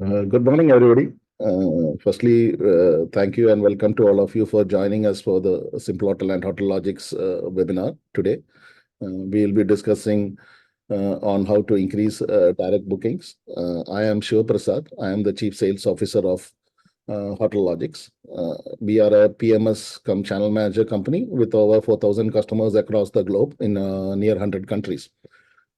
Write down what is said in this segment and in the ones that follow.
Good morning, everybody. Firstly, thank you and welcome to all of you for joining us for the Simple Hotel and Hotel Logics webinar today. We will be discussing on how to increase direct bookings. I am Shiv Prasad. I am the Chief Sales Officer of Hotel Logics. We are a PMS cum channel manager company with over 4,000 customers across the globe in near 100 countries.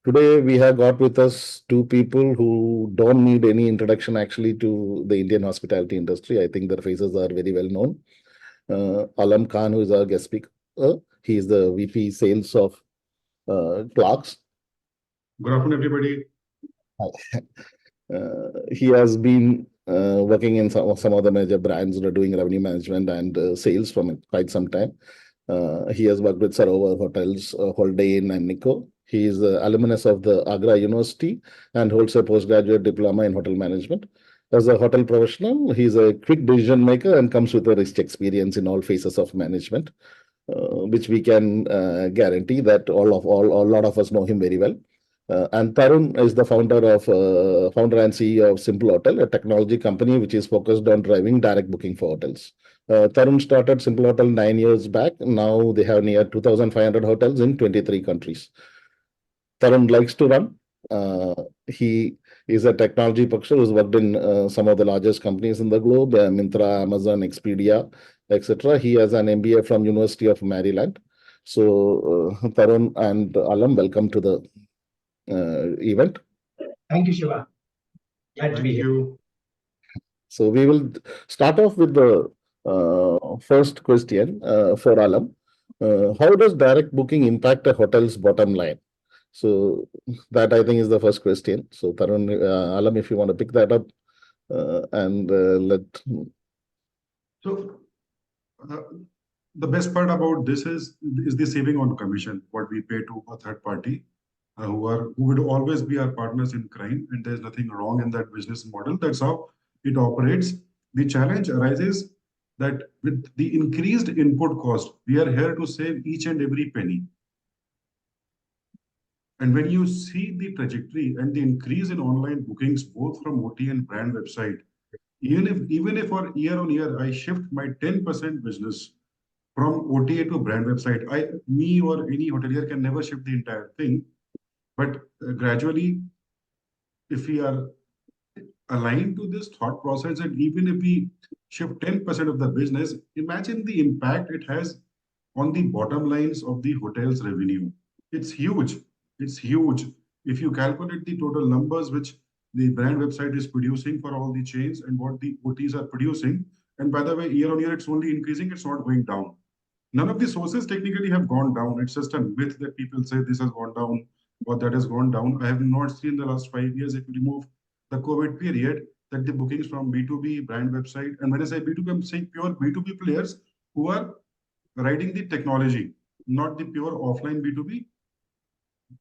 Today, we have got with us two people who don't need any introduction actually to the Indian hospitality industry. I think their faces are very well known. Alam Khan, who is our guest speaker, he is the VP Sales of Clarks. Good afternoon, everybody. He has been working in some of the major brands that are doing revenue management and sales from quite some time. He has worked with Sarovar Hotels, Holiday Inn, and Nico. He is an alumnus of the Agra University and holds a postgraduate diploma in hotel management. As a hotel professional, he is a quick decision maker and comes with a rich experience in all phases of management, which we can guarantee that a lot of us know him very well. And Tarun is the founder and CEO of Simple Hotel, a technology company which is focused on driving direct booking for hotels. Tarun started Simple Hotel 9 years back. Now they have near 2,500 hotels in 23 countries. Tarun likes to run. He is a technology professional who's worked in some of the largest companies in the globe, Myntra, Amazon, Expedia, etc. He has an MBA from University of Maryland. So, Tarun and Alam, welcome to the event. Thank you, Shiva. Glad to be here. So we will start off with the first question for Alam. How does direct booking impact a hotel's bottom line? So that I think is the first question. So Tarun, Alam, if you want to pick that up and let. So the best part about this is the saving on commission, what we pay to a third party, who would always be our partners in crime, and there's nothing wrong in that business model. That's how it operates. The challenge arises that with the increased input cost, we are here to save each and every penny. And when you see the trajectory and the increase in online bookings, both from OTA and brand website, even if for year on year I shift my 10% business from OTA to brand website, me or any hotelier can never shift the entire thing. But gradually, if we are aligned to this thought process, and even if we shift 10% of the business, imagine the impact it has on the bottom lines of the hotel's revenue. It's huge. It's huge. If you calculate the total numbers which the brand website is producing for all the chains and what the OTs are producing, and by the way, year on year, it's only increasing, it's not going down. None of the sources technically have gone down. It's just a myth that people say this has gone down or that has gone down. I have not seen the last 5 years, if you remove the COVID period, that the bookings from B2B brand website, and when I say B2B, I'm saying pure B2B players who are riding the technology, not the pure offline B2B,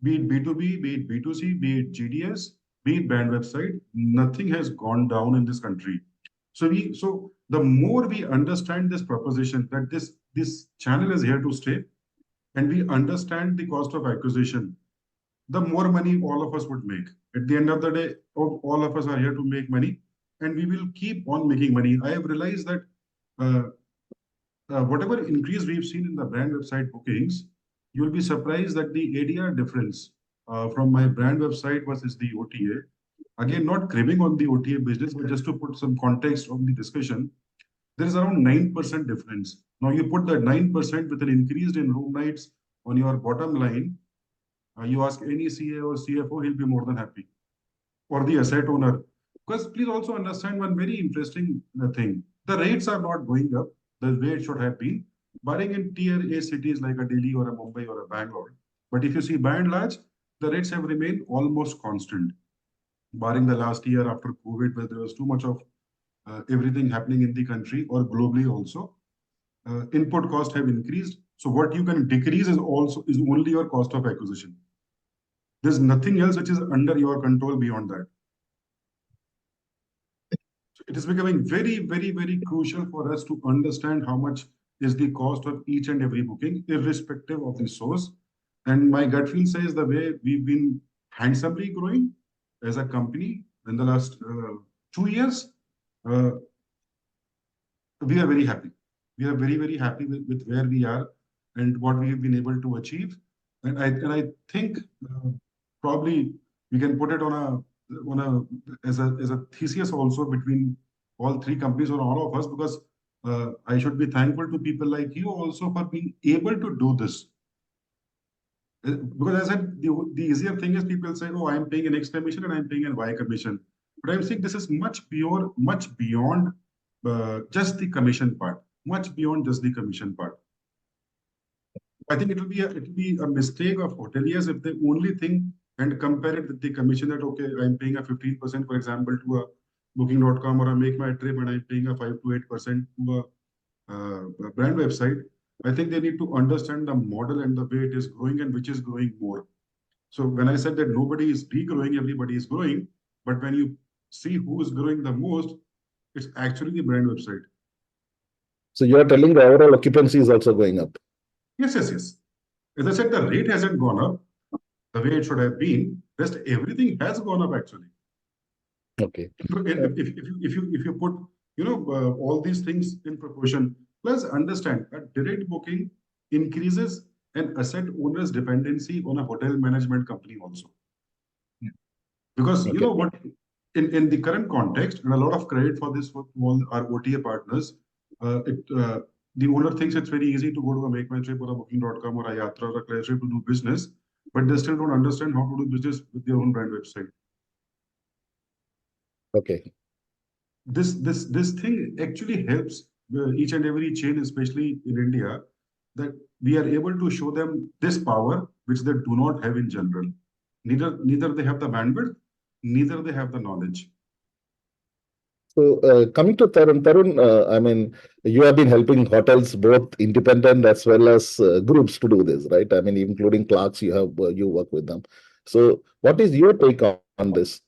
be it B2B, be it B2C, be it GDS, be it brand website, nothing has gone down in this country. So the more we understand this proposition that this channel is here to stay, and we understand the cost of acquisition, the more money all of us would make. At the end of the day, all of us are here to make money, and we will keep on making money. I have realized that whatever increase we've seen in the brand website bookings, you'll be surprised that the ADR difference from my brand website versus the OTA, again, not cribbing on the OTA business, but just to put some context on the discussion, there is around 9% difference. Now you put that 9% with an increase in room nights on your bottom line, you ask any CA or CFO, he'll be more than happy. Or the asset owner. Because please also understand one very interesting thing. The rates are not going up the way it should have been, barring in tier A cities like a Delhi or a Mumbai or a Bangalore. But if you see by and large, the rates have remained almost constant, barring the last year after COVID, where there was too much of everything happening in the country or globally also. Input costs have increased. So what you can decrease is only your cost of acquisition. There's nothing else which is under your control beyond that. So it is becoming very, very, very crucial for us to understand how much is the cost of each and every booking, irrespective of the source. And my gut feel says the way we've been handsomely growing as a company in the last 2 years, uh, we are very happy. We are very, very happy with where we are and what we have been able to achieve. And I think probably we can put it as a thesis also between all three companies or all of us, because I should be thankful to people like you also for being able to do this. Because as I said, the easier thing is people say, oh, I'm paying an X commission and I'm paying an Y commission. But I'm saying this is much beyond just the commission part, much beyond just the commission part. I think it will be a mistake of hoteliers if they only think and compare it with the commission that, okay, I'm paying a 15%, for example, to a booking.com, or I make my trip and I'm paying a 5 to 8% to a brand website. I think they need to understand the model and the way it is growing and which is growing more. So when I said that nobody is degrowing, everybody is growing, but when you see who is growing the most, it's actually the brand website. So you are telling the overall occupancy is also going up. Yes. As I said, the rate hasn't gone up the way it should have been. Rest everything has gone up actually. Okay. If you put all these things in proportion, plus understand that direct booking increases an asset owner's dependency on a hotel management company also. Because you Okay. know what, in the current context, and a lot of credit for this for all our OTA partners, the owner thinks it's very easy to go to a Make My Trip or a Booking.com or a Yatra or a Cleartrip to do business, but they still don't understand how to do business with their own brand website. Okay. This thing actually helps each and every chain, especially in India, that we are able to show them this power which they do not have in general. Neither they have the bandwidth, neither they have the knowledge. So coming to Tarun, I mean, you have been helping hotels, both independent as well as groups, to do this, right? I mean, including clerks, you work with them. So what is your take on this?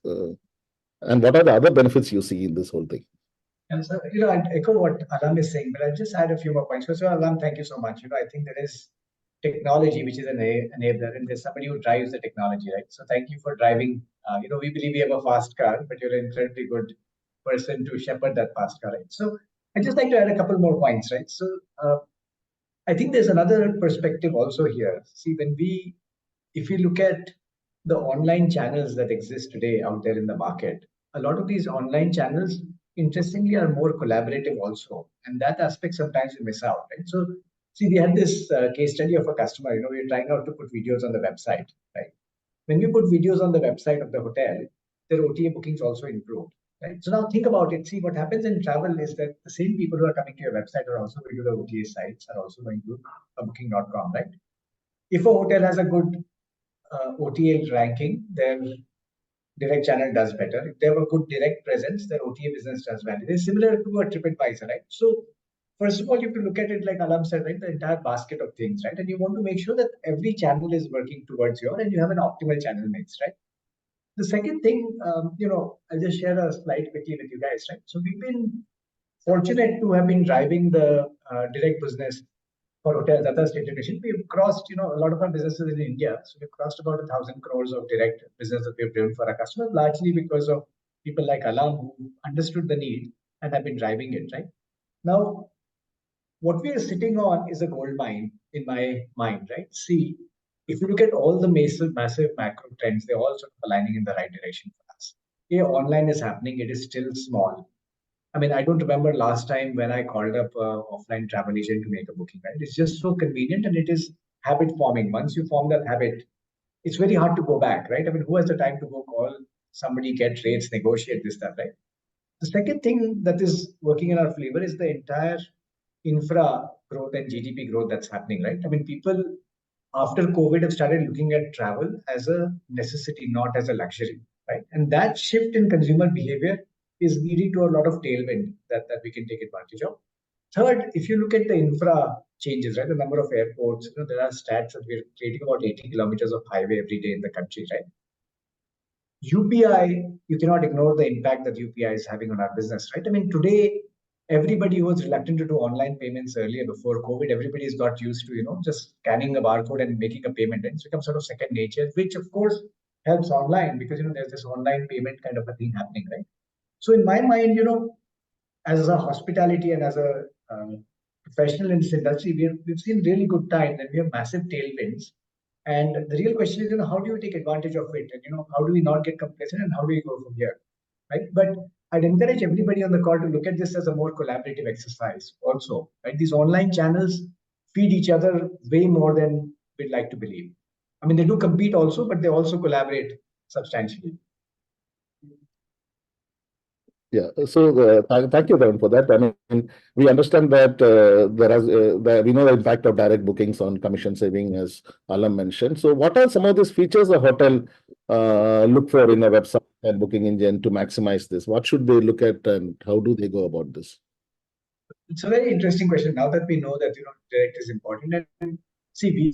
And what are the other benefits you see in this whole thing? And so, I'll echo what Alam is saying, but I'll just add a few more points. So, Alam, thank you so much. I think there is technology, which is an enabler, and there's somebody who drives the technology, right? So thank you for driving. We believe we have a fast car, but you're an incredibly good person to shepherd that fast car, right? So I'd just like to add a couple more points, right? So I think there's another perspective also here. See, if you look at the online channels that exist today out there in the market, a lot of these online channels, interestingly, are more collaborative also. And that aspect sometimes we miss out, right? So, see, we had this case study of a customer, we were trying out to put videos on the website, right? When we put videos on the website of the hotel, their OTA bookings also improved, right? So now think about it. See, what happens in travel is that the same people who are coming to your website are also going to the OTA sites, are also going to booking.com, right? If a hotel has a good OTA ranking, their direct channel does better. If they have a good direct presence, their OTA business does well. It is similar to a TripAdvisor, right? So first of all, you have to look at it like Alam said, right? The entire basket of things, right? And you want to make sure that every channel is working towards you, and you have an optimal channel mix, right? The second thing, I'll just share a slide quickly with you guys, right? So we've been fortunate to have been driving the direct business for hotels. That's our stated mission. We've crossed, a lot of our businesses in India. So we've crossed about 1,000 crores of direct business that we've driven for our customers, largely because of people like Alam who understood the need and have been driving it, right? Now, what we are sitting on is a gold mine in my mind, right? See, if you look at all the massive macro trends, they're all sort of aligning in the right direction for us. Yeah, online is happening. It is still small. I mean, I don't remember last time when I called up an offline travel agent to make a booking, right? It's just so convenient and it is habit forming. Once you form that habit, it's very hard to go back, right? I mean, who has the time to go call somebody, get rates, negotiate this stuff, right? The second thing that is working in our favor is the entire infra growth and GDP growth that's happening, right? I mean, people after COVID have started looking at travel as a necessity, not as a luxury, right? And that shift in consumer behavior is leading to a lot of tailwind that we can take advantage of. Third, if you look at the infra changes, right, the number of airports, there are stats that we're creating about 80 kilometers of highway every day in the country, right? UPI, you cannot ignore the impact that UPI is having on our business, right? I mean, today, everybody who was reluctant to do online payments earlier before COVID, everybody's got used to, just scanning a barcode and making a payment. And it's become sort of second nature, which of course helps online because, there's this online payment kind of a thing happening, right? So in my mind, as a hospitality and as a professional in this industry, we've seen really good times and we have massive tailwinds. And the real question is, how do you take advantage of it? And, how do we not get complacent and how do we go from here? Right. But I'd encourage everybody on the call to look at this as a more collaborative exercise also, right? These online channels feed each other way more than we'd like to believe. I mean, they do compete also, but they also collaborate substantially. Yeah, so thank you, Varun, for that. I mean, we understand that we know the impact of direct bookings on commission saving, as Alam mentioned. So, what are some of these features a hotel look for in a website and booking engine to maximize this? What should they look at, and how do they go about this? It's a very interesting question. Now that we know that direct is important, and see,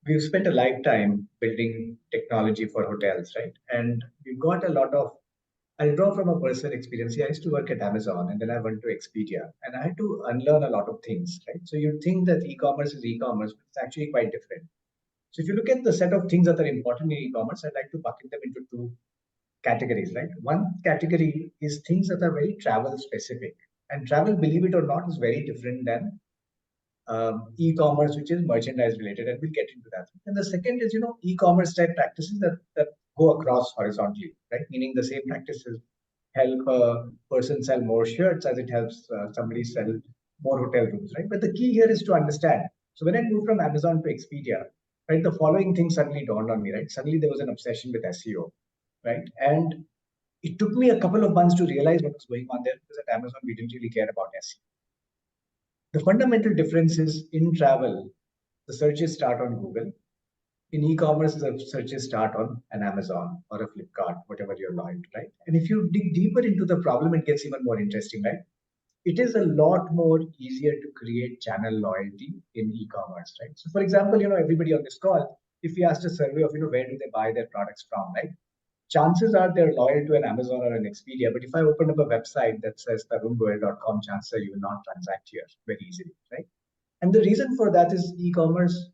we've spent a lifetime building technology for hotels, right? And we've got a lot of. I'll draw from a personal experience. I used to work at Amazon and then I went to Expedia and I had to unlearn a lot of things, right? So you'd think that e-commerce is e-commerce, but it's actually quite different. So if you look at the set of things that are important in e-commerce, I'd like to bucket them into two categories, right? One category is things that are very travel specific. And travel, believe it or not, is very different than e-commerce, which is merchandise related, and we'll get into that. And the second is, e-commerce type practices that go across horizontally, right? Meaning the same practices help a person sell more shirts as it helps somebody sell more hotel rooms, right? But the key here is to understand. So when I moved from Amazon to Expedia, right, the following thing suddenly dawned on me, right? Suddenly there was an obsession with SEO, right? And it took me a couple of months to realize what was going on there because at Amazon we didn't really care about SEO. The fundamental difference is in travel, the searches start on Google. In e-commerce, the searches start on an Amazon or a Flipkart, whatever you're loyal to, right? And if you dig deeper into the problem, it gets even more interesting, right? It is a lot more easier to create channel loyalty in e-commerce, right? So for example, everybody on this call, if we asked a survey of, where do they buy their products from, right? Chances are they're loyal to an Amazon or an Expedia. But if I open up a website that says tarungoel.com, chances are you will not transact here very easily, right? And the reason for that is e-commerce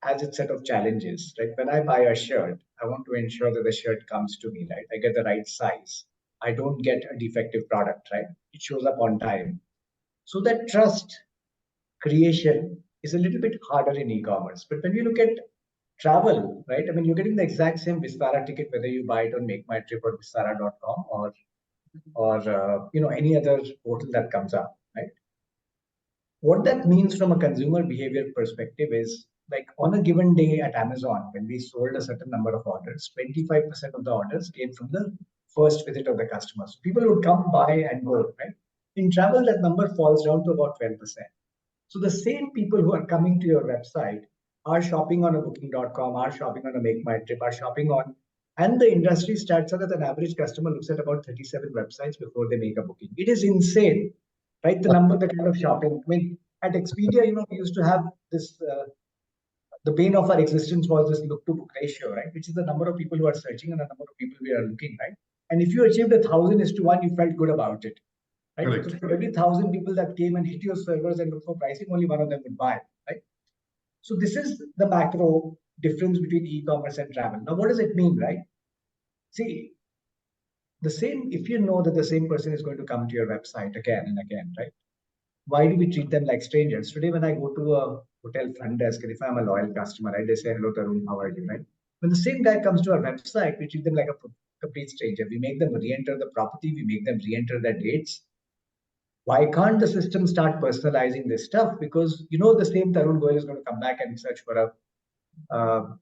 has its set of challenges, right? When I buy a shirt, I want to ensure that the shirt comes to me, right? I get the right size. I don't get a defective product, right? It shows up on time. So that trust creation is a little bit harder in e-commerce. But when you look at travel, right? I mean, you're getting the exact same Vistara ticket whether you buy it on Make My Trip or Vistara.com or any other portal that comes up, right? What that means from a consumer behavior perspective is like on a given day at Amazon, when we sold a certain number of orders, 25% of the orders came from the first visit of the customer. So people would come, buy, and go, right? In travel, that number falls down to about 12%. So the same people who are coming to your website are shopping on a booking.com, are shopping on a Make My Trip, are shopping on, and the industry stats are that an average customer looks at about 37 websites before they make a booking. It is insane, right? The kind of shopping. I mean, at Expedia, we used to have this, the bane of our existence was this look to book ratio, right? Which is the number of people who are searching and the number of people we are looking, right? And if you achieved 1,000:1, you felt good about it. Right? Correct. So for every 1,000 people that came and hit your servers and looked for pricing, only one of them would buy, right? So this is the macro difference between e-commerce and travel. Now, what does it mean, right? See, if you know that the same person is going to come to your website again and again, right? Why do we treat them like strangers? Today, when I go to a hotel front desk, and if I'm a loyal customer, right, they say, hello, Tarun, how are you, right? When the same guy comes to our website, we treat them like a complete stranger. We make them re-enter the property. We make them re-enter their dates. Why can't the system start personalizing this stuff? Because the same Tarun Goyal is going to come back and search for a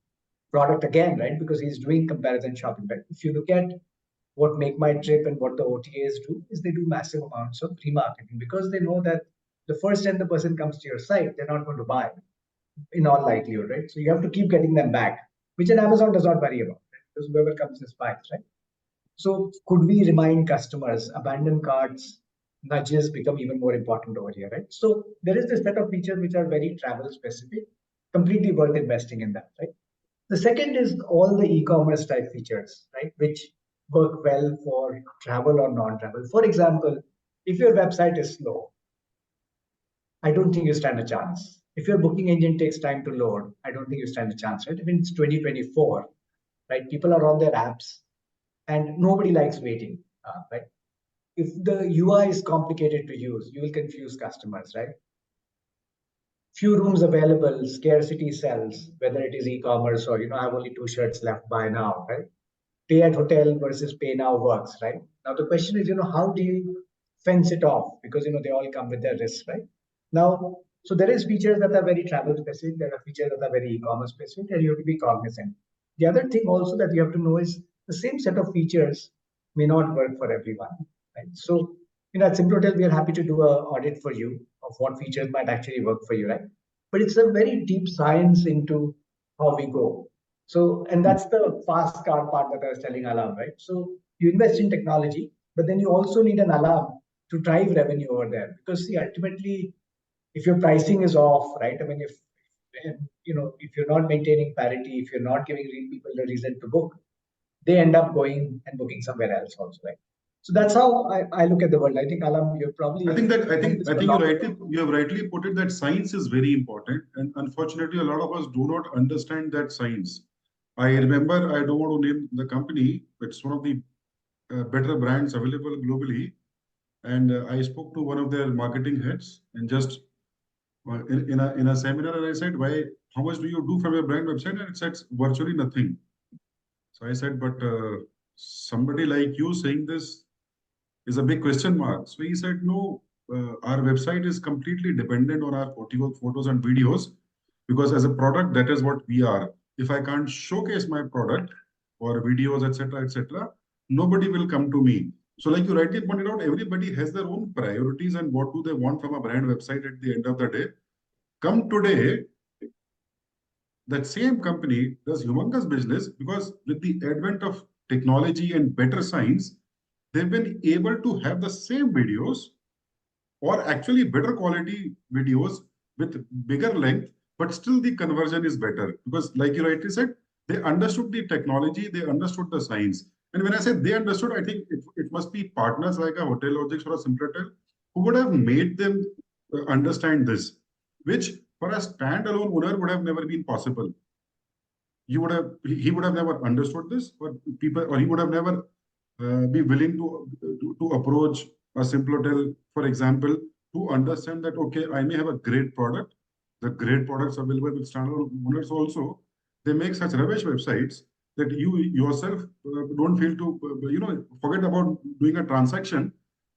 product again, right? Because he's doing comparison shopping. But if you look at what Make My Trip and what the OTAs do, is they do massive amounts of pre-marketing because they know that the first time the person comes to your site, they're not going to buy in all likelihood, right? So you have to keep getting them back, which an Amazon does not worry about, right? Because whoever comes is buys, right? So could we remind customers, abandon carts, nudges become even more important over here, right? So there is this set of features which are very travel specific, completely worth investing in that, right? The second is all the e-commerce type features, right? Which work well for travel or non-travel. For example, if your website is slow, I don't think you stand a chance. If your booking engine takes time to load, I don't think you stand a chance, right? I mean, it's 2024, right? People are on their apps and nobody likes waiting, right? if the UI is complicated to use, you will confuse customers, right? Few rooms available, scarcity sells, whether it is e-commerce or, I have only 2 shirts left, buy now, right? Pay at hotel versus pay now works, right? Now the question is, how do you fence it off? Because, they all come with their risks, right? Now, so there is features that are very travel specific, there are features that are very e-commerce specific, and you have to be cognizant. The other thing also that you have to know is the same set of features may not work for everyone, right? So, at Simplotel, we are happy to do an audit for you of what features might actually work for you, right? But it's a very deep science into how we go. So, and that's the fast car part that I was telling Alam, right? So you invest in technology, but then you also need an alarm to drive revenue over there. Because see, ultimately, if your pricing is off, right? I mean, if you're not maintaining parity, if you're not giving people the reason to book, they end up going and booking somewhere else also, right? So that's how I look at the world. I think Alam, you're probably I think you have rightly put it that science is very important, and unfortunately, a lot of us do not understand that science. I remember, I don't want to name the company, but it's one of the better brands available globally. And I spoke to one of their marketing heads and just in a seminar, and I said, "Why? How much do you do from your brand website?" And it said virtually nothing. So I said, "But somebody like you saying this is a big question mark." So he said, "No, our website is completely dependent on our photos and videos because as a product, that is what we are. If I can't showcase my product or videos, etc., nobody will come to me." So, like you rightly pointed out, everybody has their own priorities and what do they want from a brand website at the end of the day. Come today, that same company does humongous business because with the advent of technology and better science, they've been able to have the same videos or actually better quality videos with bigger length, but still the conversion is better because, like you rightly said, they understood the technology, they understood the science. And when I say they understood, I think it must be partners like a Hotel Logics or a Simpletel who would have made them understand this, which for a standalone owner would have never been possible. He would have never understood this, or he would have never be willing to approach a Simplotel, for example, to understand that, okay, I may have a great product. The great products available with standalone owners also, they make such rubbish websites that you yourself don't feel to, forget about doing a transaction.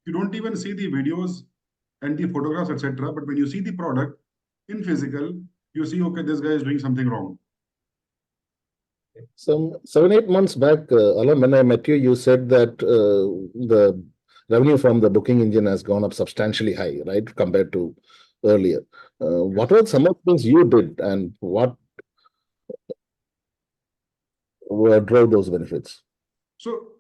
You don't even see the videos and the photographs, etc. But when you see the product in physical, you see, okay, this guy is doing something wrong. Some 7-8 months back, Alam, when I met you, you said that the revenue from the booking engine has gone up substantially high, right, compared to earlier. What were some of the things you did and what drove those benefits? So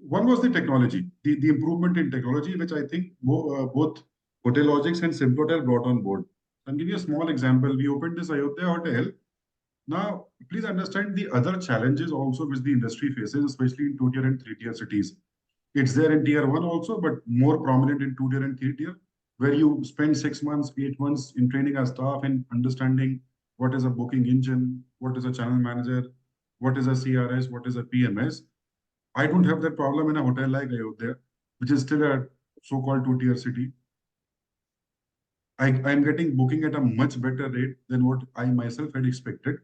one was the technology, the improvement in technology, which I think both Hotelogics and Simplotel brought on board. I'll give you a small example. We opened this Ayodhya hotel. Now, please understand the other challenges also which the industry faces, especially in 2-tier and 3-tier cities. It's there in tier 1 also, but more prominent in 2-tier and 3-tier, where you spend 6 months, 8 months in training our staff and understanding what is a booking engine, what is a channel manager, what is a CRS, what is a PMS. I don't have that problem in a hotel like Ayodhya, which is still a so-called 2-tier city. I'm getting booking at a much better rate than what I myself had expected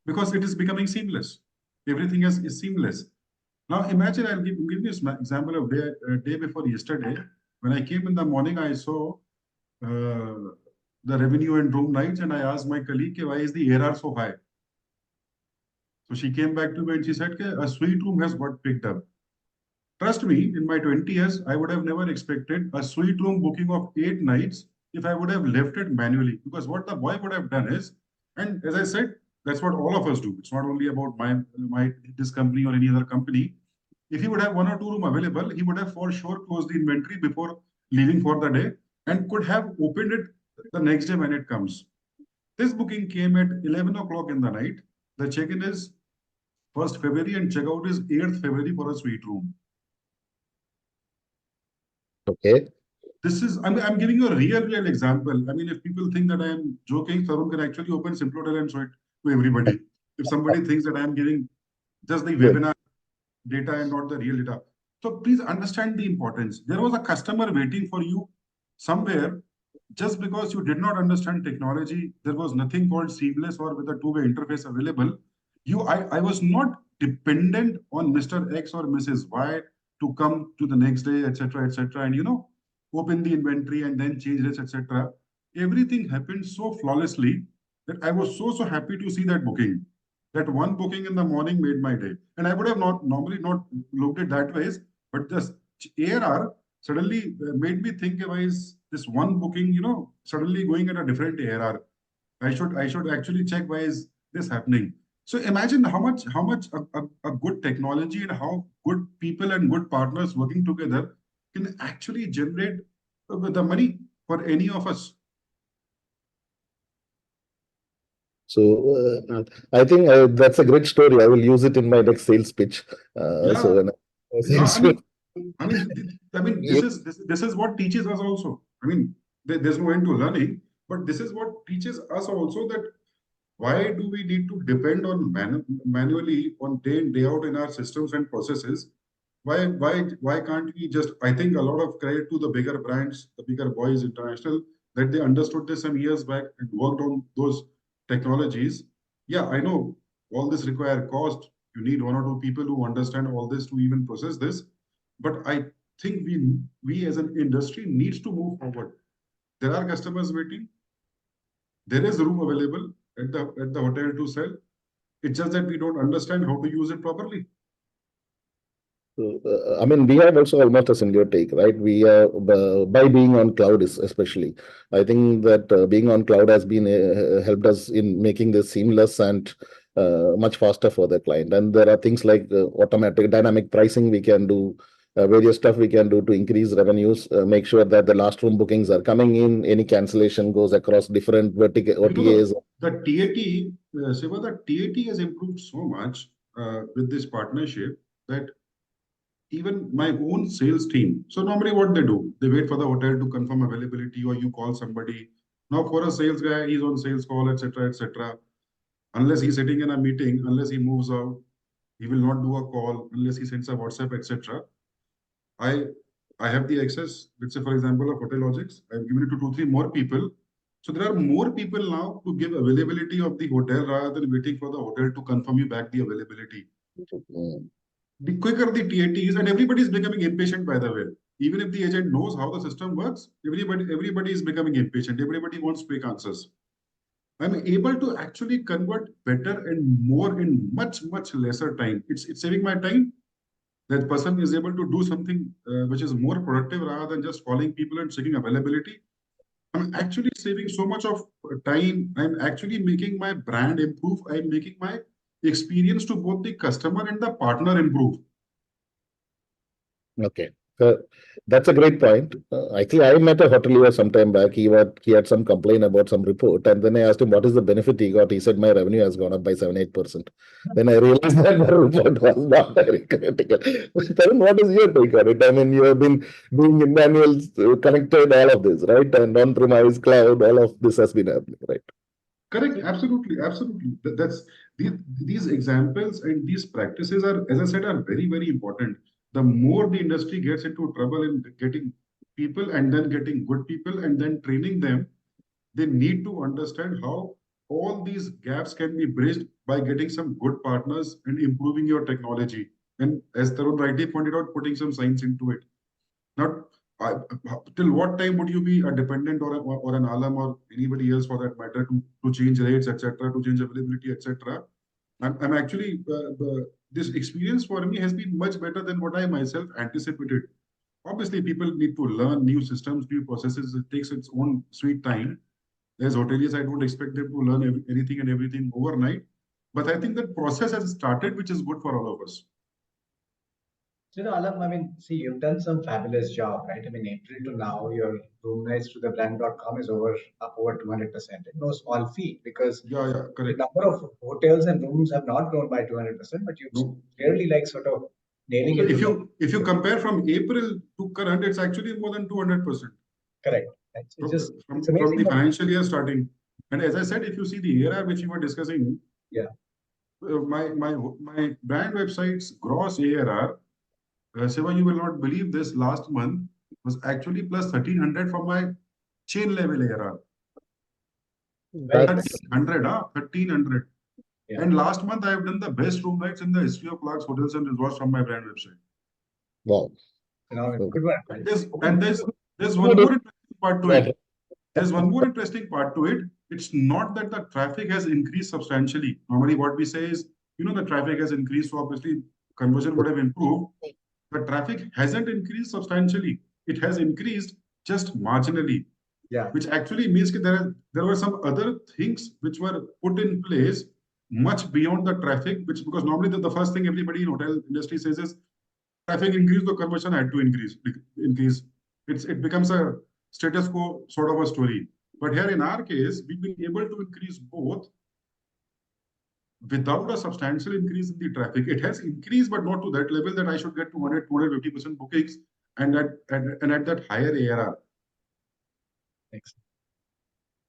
because it is becoming seamless. Everything is seamless. Now imagine, I'll give you an example of day before yesterday. When I came in the morning, I saw the revenue and room nights, and I asked my colleague, why is the ARR so high? So she came back to me and she said, a suite room has got picked up. Trust me, in my 20 years, I would have never expected a suite room booking of 8 nights if I would have left it manually. Because what the boy would have done is, and as I said, that's what all of us do. It's not only about this company or any other company. If he would have 1 or 2 rooms available, he would have for sure closed the inventory before leaving for the day and could have opened it the next day when it comes. This booking came at 11 o'clock in the night. The check-in is 1st February and checkout is 8th February for a suite room. Okay. This is, I'm giving you a real example. I mean, if people think that I am joking, Tarun can actually open Simplotel and show it to everybody. If somebody thinks that I am giving just the webinar data and not the real data. So please understand the importance. There was a customer waiting for you somewhere just because you did not understand technology. There was nothing called seamless or with a two-way interface available. I was not dependent on Mr. X or Mrs. Y to come to the next day, etc., and open the inventory and then change this, etc. Everything happened so flawlessly that I was so happy to see that booking. That one booking in the morning made my day, and I would have not normally not looked at that ways, but this ARR suddenly made me think, why is this one booking, suddenly going at a different ARR? I should actually check why is this happening. So imagine how much a good technology and how good people and good partners working together can actually generate the money for any of us. So I think that's a great story. I will use it in my next sales pitch. So Yeah, when I sales mean, this is what teaches us also. I mean, there's no end to learning, but this is what teaches us also that why do we need to depend on manually on day in day out in our systems and processes? Why can't we just? I think a lot of credit to the bigger brands, the bigger boys international, that they understood this some years back and worked on those technologies. Yeah, I know all this require cost. You need one or two people who understand all this to even process this. But I think we as an industry needs to move forward. There are customers waiting. There is room available at the hotel to sell. It's just that we don't understand how to use it properly. I mean, we have also almost a similar take, right? We by being on cloud is especially, I think that being on cloud has been helped us in making this seamless and much faster for the client. And there are things like automatic dynamic pricing we can do, various stuff we can do to increase revenues, make sure that the last room bookings are coming in, any cancellation goes across different vertical You know, OTAs. the TAT, Shiva, the TAT has improved so much with this partnership that even my own sales team. So normally what they do, they wait for the hotel to confirm availability or you call somebody. Now for a sales guy, he's on sales call, etc., etc. Unless he's sitting in a meeting, unless he moves out, he will not do a call unless he sends a WhatsApp, etc. I I have the access, let's say for example, of Hotel Logics. I've given it to two, three more people. So there are more people now to give availability of the hotel rather than waiting for the hotel to confirm you back the availability. Mm. The quicker the TAT is, and everybody is becoming impatient, by the way. Even if the agent knows how the system works, everybody is becoming impatient. Everybody wants quick answers. I'm able to actually convert better and more in much lesser time. It's saving my time. That person is able to do something which is more productive rather than just calling people and checking availability. I'm actually saving so much of time. I'm actually making my brand improve. I'm making my experience to both the customer and the partner improve. Okay. That's a great point. Actually, I met a hotelier some time back. He had some complaint about some report, and then I asked him what is the benefit he got. He said my revenue has gone up by 7-8%. Then I realized that the report was not very critical. Tarun, what is your take on it? I mean, you have been doing in manuals, connected, all of this, right? And on-premise, cloud, all of this has been happening, right? Correct. Absolutely. Absolutely. That's these examples and these practices are, as I said, are very important. The more the industry gets into trouble in getting people and then getting good people and then training them, they need to understand how all these gaps can be bridged by getting some good partners and improving your technology. And as Tarun rightly pointed out, putting some science into it. Not till what time would you be a dependent or an alarm or anybody else for that matter to change rates, etc., to change availability, etc. I'm actually this experience for me has been much better than what I myself anticipated. Obviously, people need to learn new systems, new processes. It takes its own sweet time. As hoteliers, I don't expect them to learn anything and everything overnight. But I think that process has started, which is good for all of us. So, Alam, I mean, see, you've done some fabulous job, right? I mean, April to now, your room nights to the brand.com is up over 200%. No small feat because Yeah, the correct. number of hotels and rooms have not grown by 200%, but you've No. clearly like sort of nailing So it. if you compare from April to current, it's actually more than 200%. Correct. It's From, just, it's from amazing. the financial year starting. And as I said, if you see the ARR which you were discussing, Yeah. my brand website's gross ARR Shiva, you will not believe this. Last month was actually plus 1300 for my chain level ARR. Very That's nice. 1300, 1300. Yeah. And last month I have done the best room nights in the history of Clark's Hotels and Resorts from my brand website. wow. Phenomenal. Good one. There's one more interesting part to it. There's one more interesting part to it. It's not that the traffic has increased substantially. Normally, what we say is, the traffic has increased, so obviously conversion would have improved. The traffic hasn't increased substantially. It has increased just marginally, Yeah. which actually means that there were some other things which were put in place much beyond the traffic, which because normally the first thing everybody in hotel industry says is traffic increased, the conversion had to increase. It becomes a status quo sort of a story. But here in our case, we've been able to increase both without a substantial increase in the traffic. It has increased, but not to that level that I should get 200, 250% bookings and at that higher ARR. Excellent.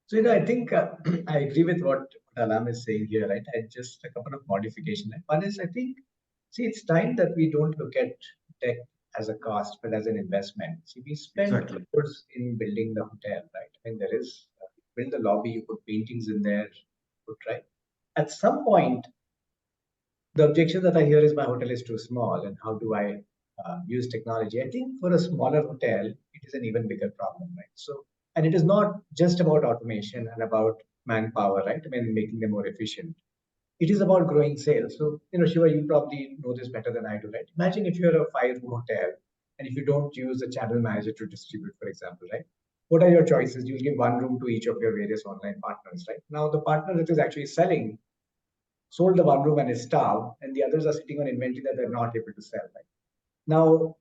So, I think I agree with what Alam is saying here, right? And just a couple of modifications. One is, I think, it's time that we don't look at tech as a cost, but as an investment. See, we spend Exactly. years in building the hotel, right? I mean, there is, build the lobby, you put paintings in there, right? At some point, the objection that I hear is my hotel is too small, and how do I use technology? I think for a smaller hotel, it is an even bigger problem, right? So, and it is not just about automation and about manpower, right? I mean, making them more efficient. It is about growing sales. So, Shiva, you probably know this better than I do, right? Imagine if you're a 5-room hotel and if you don't use a channel manager to distribute, for example, right? What are your choices? You'll give one room to each of your various online partners, right? Now, the partner that is actually selling sold the one room and is starved, and the others are sitting on inventory that they're not able to sell. Right? Now,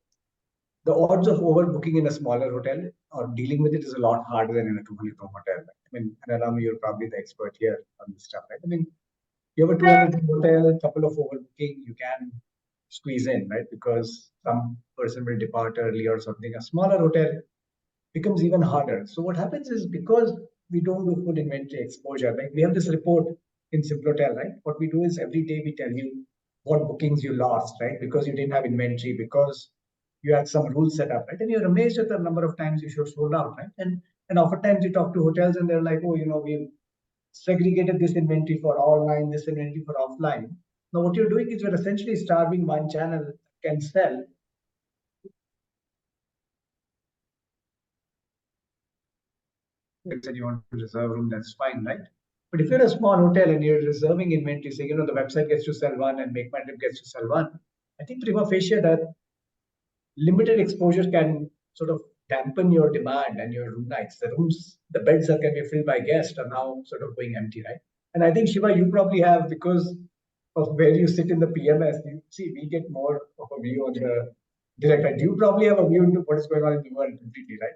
the odds of overbooking in a smaller hotel or dealing with it is a lot harder than in a 200-room hotel. Right? I mean, and Aram, you're probably the expert here on this stuff, right? I mean, you have a 200-room hotel, a couple of overbooking, you can squeeze in, right? Because some person will depart early or something. A smaller hotel becomes even harder. So what happens is because we don't do full inventory exposure, like we have this report in Simplotel, right? What we do is every day we tell you what bookings you lost, right? Because you didn't have inventory, because you had some rules set up, right? And you're amazed at the number of times you should have sold out, right? And oftentimes you talk to hotels and they're like, oh, we've segregated this inventory for online, this inventory for offline. Now what you're doing is you're essentially starving one channel can sell. You said you want to reserve room, that's fine, right? But if you're a small hotel and you're reserving inventory, say, the website gets to sell one and Make My Trip gets to sell one, I think prima facie that limited exposure can sort of dampen your demand and your room nights. The beds that can be filled by guests are now sort of going empty, right? And I think, Shiva, you probably have, because of where you sit in the PMS, you see, we get more of a view on the direct, right? You probably have a view into what is going on in the world completely, right?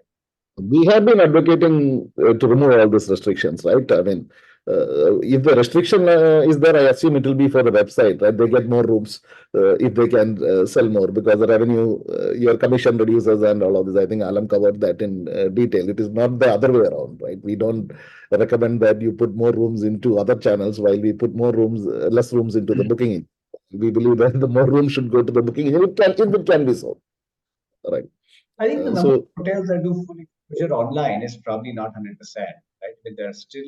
We have been advocating to remove all these restrictions, right? I mean, if the restriction is there, I assume it will be for the website, right? They get more rooms if they can sell more, because the revenue, your commission reduces and all of this. I think Alam covered that in detail. It is not the other way around, right? We don't recommend that you put more rooms into other channels while we put less rooms into the booking. We believe that the more rooms should go to the booking if it can be so, right? I think the number of hotels that do full exposure online is probably not 100%, right? I mean, there are still,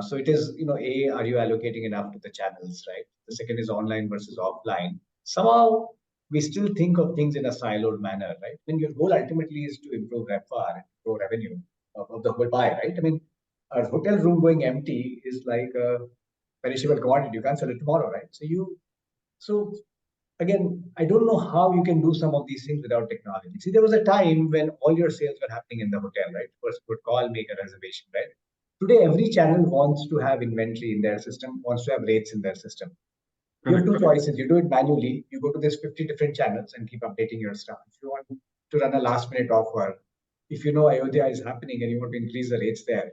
so it is, are you allocating enough to the channels, right? The second is online versus offline. Somehow, we still think of things in a siloed manner, right? When your goal ultimately is to improve RevPAR and grow revenue of the whole pie, right? I mean, a hotel room going empty is like a perishable commodity. You can't sell it tomorrow, right? So again, I don't know how you can do some of these things without technology. See, there was a time when all your sales were happening in the hotel, right? First, would call, make a reservation, right? Today, every channel wants to have inventory in their system, wants to have rates in their system. You have two choices. You do it manually. You go to these 50 different channels and keep updating your stuff. If you want to run a last minute offer, if you know Ayodhya is happening and you want to increase the rates there,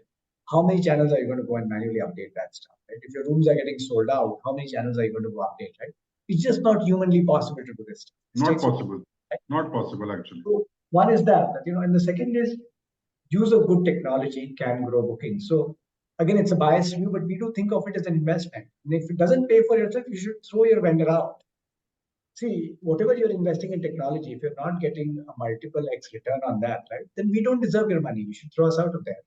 how many channels are you going to go and manually update that stuff? Right? If your rooms are getting sold out, how many channels are you going to go update, right? It's just not humanly possible to do this. Not possible. Not possible, actually. So one is that, and the second is use of good technology can grow bookings. So again, it's a biased view, but we do think of it as an investment. And if it doesn't pay for yourself, you should throw your vendor out. see, whatever you're investing in technology, if you're not getting a multiple X return on that, right, then we don't deserve your money. You should throw us out of there.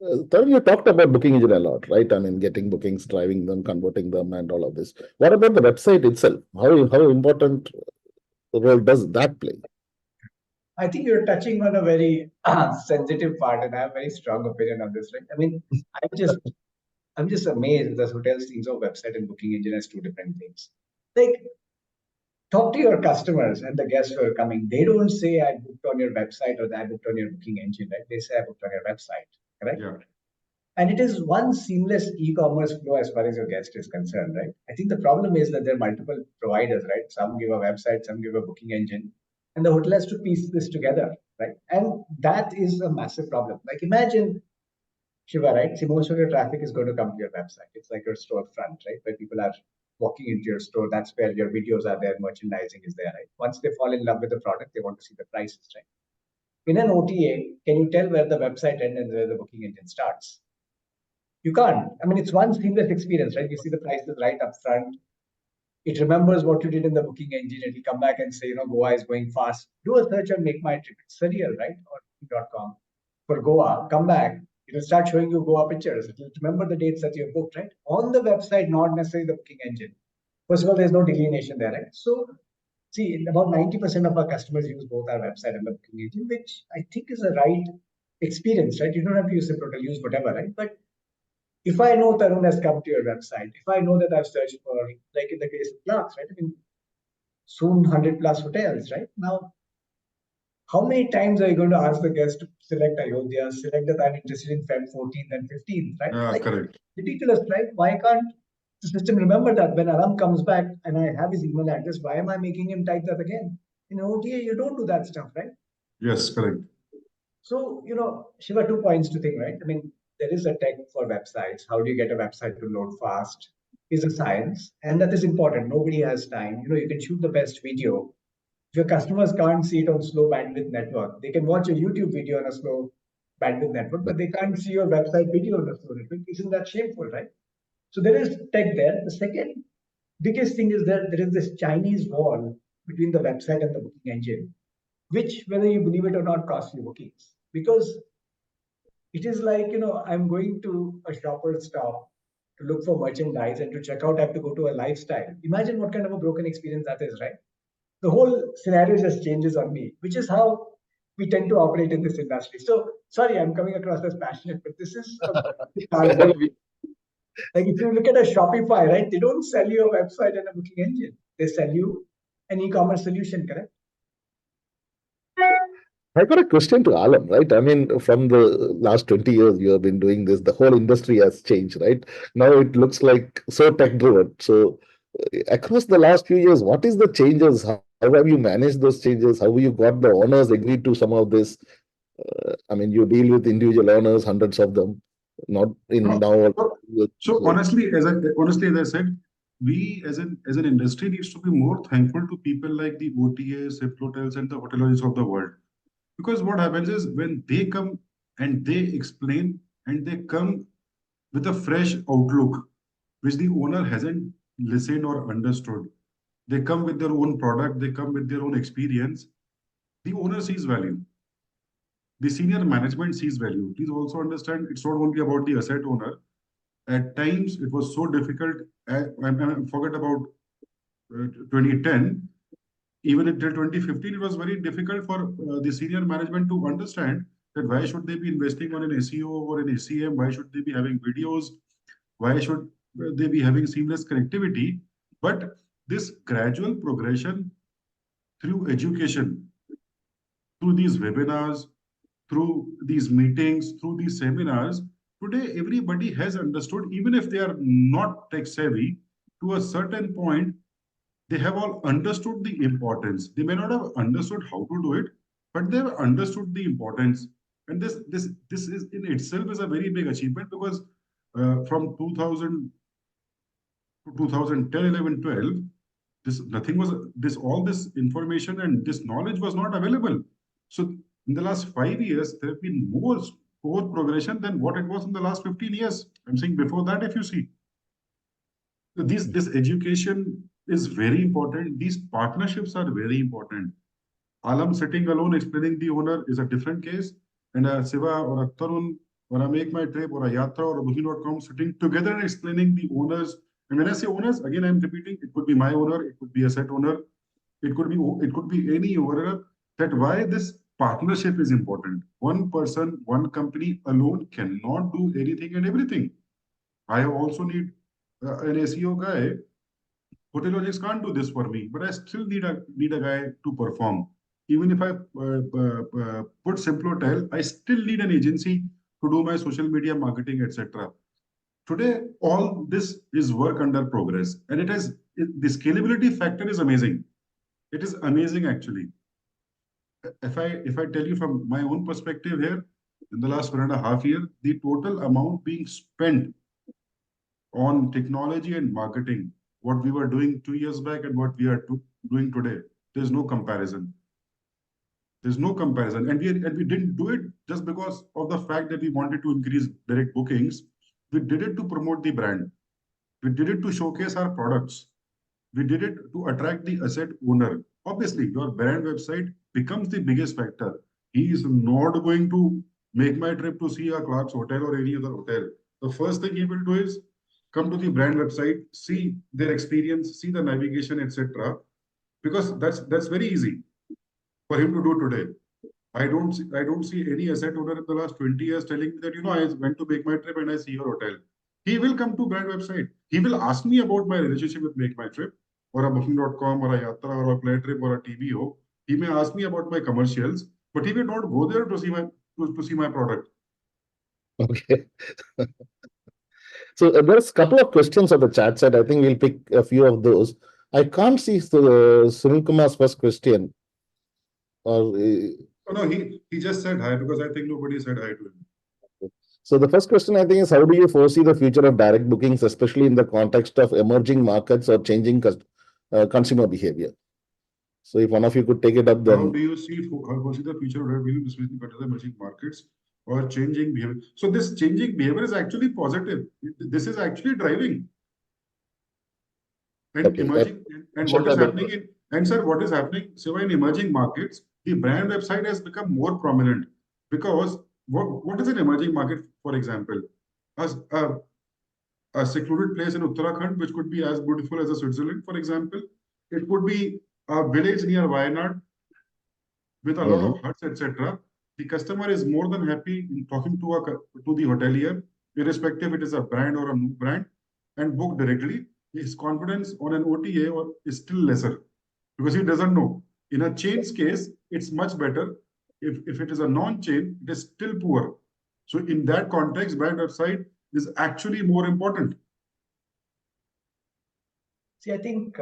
Tarun, you talked about booking engine a lot, right? I mean, getting bookings, driving them, converting them, and all of this. What about the website itself? How important role does that play? I think you're touching on a very sensitive part, and I have a very strong opinion on this, right? I mean, I'm just I'm just amazed that hotels thinks of website and booking engine as two different things. Like, talk to your customers and the guests who are coming. They don't say I booked on your website or that I booked on your booking engine, right? They say I booked on your website, correct? Yeah. And it is one seamless e-commerce flow as far as your guest is concerned, right? I think the problem is that there are multiple providers, right? Some give a website, some give a booking engine, and the hotel has to piece this together, right? And that is a massive problem. Like, imagine, Shiva, right? See, most of your traffic is going to come to your website. It's like your storefront, right? Where people are walking into your store. That's where your videos are there, merchandising is there, right? Once they fall in love with the product, they want to see the prices, right? In an OTA, can you tell where the website ends and where the booking engine starts? You can't. I mean, it's one seamless experience, right? You see the prices right up front. It remembers what you did in the booking engine. It will come back and say, Goa is going fast. Do a search on Make My Trip. It's surreal, right? Or .com for Goa. Come back. It will start showing you Goa pictures. It will remember the dates that you've booked, right? On the website, not necessarily the booking engine. First of all, there's no delineation there, right? So, see, about 90% of our customers use both our website and the booking engine, which I think is a right experience, right? You don't have to use Ziprotel, use whatever, right? But if I know Tarun has come to your website, if I know that I've searched for, like in the case of Clarks, right? I mean, soon 100 plus hotels, right? Now, how many times are you going to ask the guest to select Ayodhya, select that I'm interested in Feb 14th and 15th, right? Like, Correct. ridiculous, right? Why can't the system remember that when Aram comes back and I have his email address, why am I making him type that again? In OTA, you don't do that stuff, right? Yes, correct. So, Shiva, 2 points to think, right? I mean, there is a tech for websites. How do you get a website to load fast is a science. And that is important. Nobody has time. You can shoot the best video. If your customers can't see it on slow bandwidth network, they can watch a YouTube video on a slow bandwidth network, but they can't see your website video on a slow network. Isn't that shameful, right? So there is tech there. The second biggest thing is that there is this Chinese wall between the website and the booking engine, which, whether you believe it or not, costs you bookings. Because it is like, I'm going to a shopper's stop to look for merchandise, and to check out, I have to go to a lifestyle. Imagine what kind of a broken experience that is, right? The whole scenario just changes on me, which is how we tend to operate in this industry. So, sorry, I'm coming across as passionate, but this is like, if you look at a Shopify, right? They don't sell you a website and a booking engine. They sell you an e-commerce solution, correct? I got a question to Alam, right? I mean, from the last 20 years you have been doing this, the whole industry has changed, right? Now it looks like so tech driven. So across the last few years, what is the changes? How have you managed those changes? How you got the owners agreed to some of this? I mean, you deal with individual owners, hundreds of them, not in now. So honestly, as I said, we as an industry needs to be more thankful to people like the OTAs, hotels, and the hoteliers of the world. Because what happens is when they come and they explain and they come with a fresh outlook, which the owner hasn't listened or understood. They come with their own product, they come with their own experience. The owner sees value. The senior management sees value. Please also understand it's not only about the asset owner. At times, it was so difficult. I forget about 2010. Even until 2015, it was very difficult for the senior management to understand that why should they be investing on an SEO or an SEM? Why should they be having videos? Why should they be having seamless connectivity? But this gradual progression through education, through these webinars, through these meetings, through these seminars, today everybody has understood, even if they are not tech savvy, to a certain point, they have all understood the importance. They may not have understood how to do it, but they have understood the importance. And this is in itself is a very big achievement, because from 2000 to 2010, 11, 12, this all this information and this knowledge was not available. So in the last 5 years, there have been more progression than what it was in the last 15 years. I'm saying before that, if you see, this education is very important. These partnerships are very important. Alam sitting alone explaining the owner is a different case, and a Siva or a Tarun or a Make My Trip or a Yatra or a Booking.com sitting together and explaining the owners. And when I say owners, again I'm repeating, it could be my owner, it could be a set owner, it could be any owner, that why this partnership is important. One person, one company alone cannot do anything and everything. I also need an SEO guy. Hotelologists can't do this for me, but I still need a guy to perform. Even if I put Simple Hotel, I still need an agency to do my social media marketing, etc. Today, all this is work under progress, and the scalability factor is amazing. It is amazing actually. If I tell you from my own perspective here, in the last 1.5 years, the total amount being spent on technology and marketing, what we were doing 2 years back and what we are doing today, there's no comparison. There's no comparison. And we didn't do it just because of the fact that we wanted to increase direct bookings. We did it to promote the brand. We did it to showcase our products. We did it to attract the asset owner. Obviously, your brand website becomes the biggest factor. He is not going to make my trip to see a Clark's hotel or any other hotel. The first thing he will do is come to the brand website, see their experience, see the navigation, etc. Because that's very easy for him to do today. I don't see any asset owner in the last 20 years telling me that, I went to Make My Trip and I see your hotel. He will come to brand website. He will ask me about my relationship with Make My Trip or a Booking.com or a Yatra or a Play Trip or a TBO. He may ask me about my commercials, but he will not go there to see my product. Okay. So there's a couple of questions on the chat side. I think we'll pick a few of those. I can't see Sunil Kumar's first question. Or Oh, no, he just said hi because I think nobody said hi to him. so the first question I think is, how do you foresee the future of direct bookings, especially in the context of emerging markets or changing consumer behavior? So if one of you could take it up, then How do you see the future of direct booking, especially better the emerging markets or changing behavior? So this changing behavior is actually positive. This is actually driving. And okay, emerging and what is happening sir, what is happening? So in emerging markets, the brand website has become more prominent because what is an emerging market, for example? As a secluded place in Uttarakhand, which could be as beautiful as a Switzerland, for example. It could be a village near Wayanad with a lot of huts, etc. The customer is more than happy in talking to the hotelier, irrespective it is a brand or a new brand, and book directly. His confidence on an OTA is still lesser because he doesn't know. In a chain's case, it's much better. If it is a non-chain, it is still poor. So in that context, brand website is actually more important. See, I think